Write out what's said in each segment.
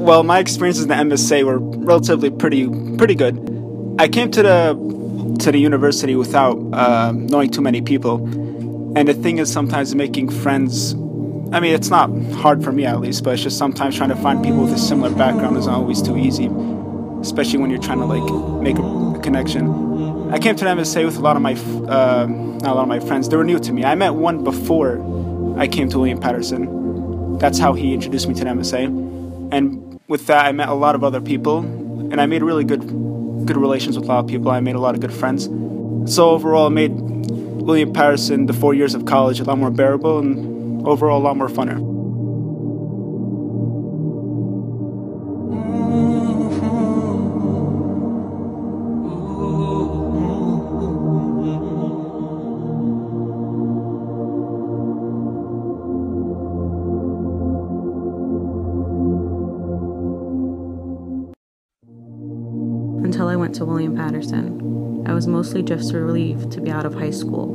Well, my experiences in the MSA were relatively pretty good. I came to the university without knowing too many people, and the thing is sometimes making friends. I mean, it's not hard for me at least, but it's just sometimes trying to find people with a similar background is not always too easy, especially when you're trying to like make a connection. I came to the MSA with a lot of my not a lot of my friends. They were new to me. I met one before I came to William Patterson. That's how he introduced me to the MSA, and with that, I met a lot of other people, and I made really good relations with a lot of people. I made a lot of good friends. So overall, it made William Patterson, the 4 years of college, a lot more bearable and overall a lot more funner. Until I went to William Patterson, I was mostly just relieved to be out of high school.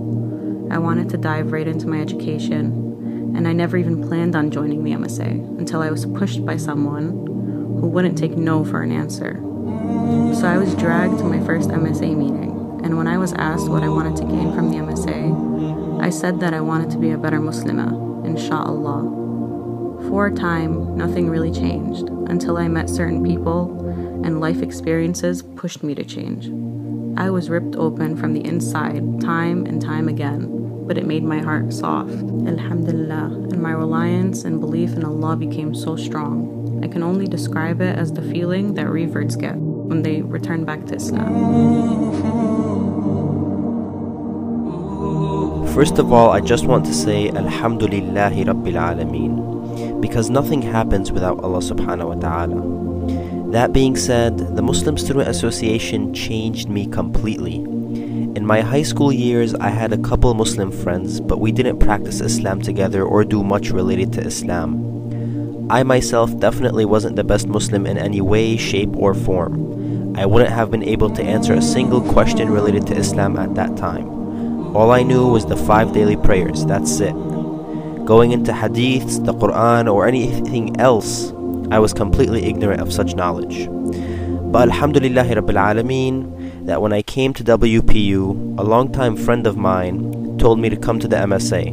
I wanted to dive right into my education, and I never even planned on joining the MSA until I was pushed by someone who wouldn't take no for an answer. So I was dragged to my first MSA meeting, and when I was asked what I wanted to gain from the MSA, I said that I wanted to be a better Muslimah, insha'Allah. For a time, nothing really changed until I met certain people and life experiences pushed me to change. I was ripped open from the inside time and time again, but it made my heart soft. Alhamdulillah, and my reliance and belief in Allah became so strong. I can only describe it as the feeling that reverts get when they return back to Islam. First of all, I just want to say Alhamdulillahi Rabbil Alameen, because nothing happens without Allah subhanahu wa ta'ala. That being said, the Muslim Student Association changed me completely. In my high school years, I had a couple Muslim friends, but we didn't practice Islam together or do much related to Islam. I myself definitely wasn't the best Muslim in any way, shape, or form. I wouldn't have been able to answer a single question related to Islam at that time. All I knew was the 5 daily prayers, that's it. Going into hadiths, the Quran, or anything else, I was completely ignorant of such knowledge. But Alhamdulillahi Rabbil Alameen, that when I came to WPU, a longtime friend of mine told me to come to the MSA.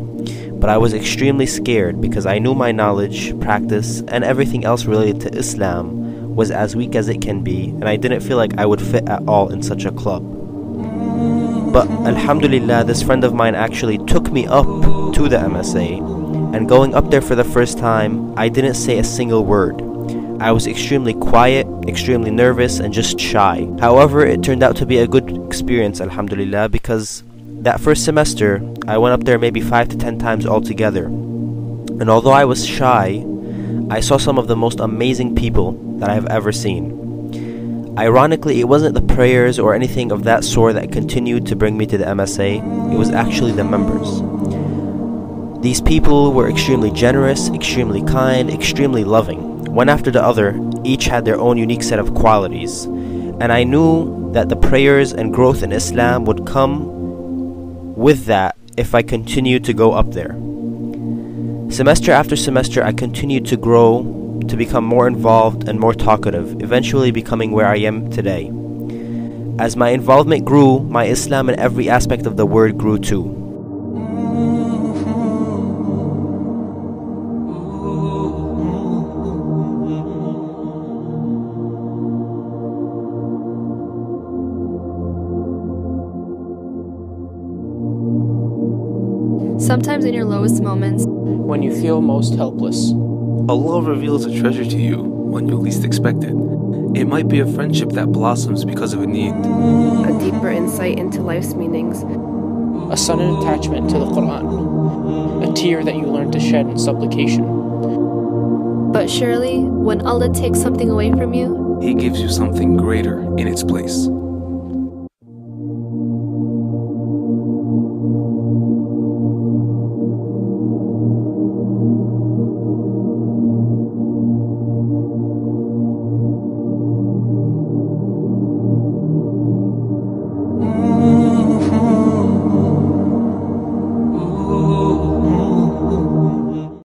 But I was extremely scared because I knew my knowledge, practice, and everything else related to Islam was as weak as it can be, and I didn't feel like I would fit at all in such a club. But Alhamdulillah, this friend of mine actually took me up to the MSA, and going up there for the first time, I didn't say a single word. I was extremely quiet, extremely nervous, and just shy. However, it turned out to be a good experience, Alhamdulillah, because that first semester, I went up there maybe 5 to 10 times altogether. And although I was shy, I saw some of the most amazing people that I have ever seen. Ironically, it wasn't the prayers or anything of that sort that continued to bring me to the MSA, it was actually the members. These people were extremely generous, extremely kind, extremely loving. One after the other, each had their own unique set of qualities. And I knew that the prayers and growth in Islam would come with that if I continued to go up there. Semester after semester, I continued to grow, to become more involved and more talkative, eventually becoming where I am today. As my involvement grew, my Islam in every aspect of the word grew too. Sometimes in your lowest moments, when you feel most helpless, Allah reveals a treasure to you when you least expect it. It might be a friendship that blossoms because of a need, a deeper insight into life's meanings, a sudden attachment to the Quran, a tear that you learn to shed in supplication. But surely, when Allah takes something away from you, He gives you something greater in its place.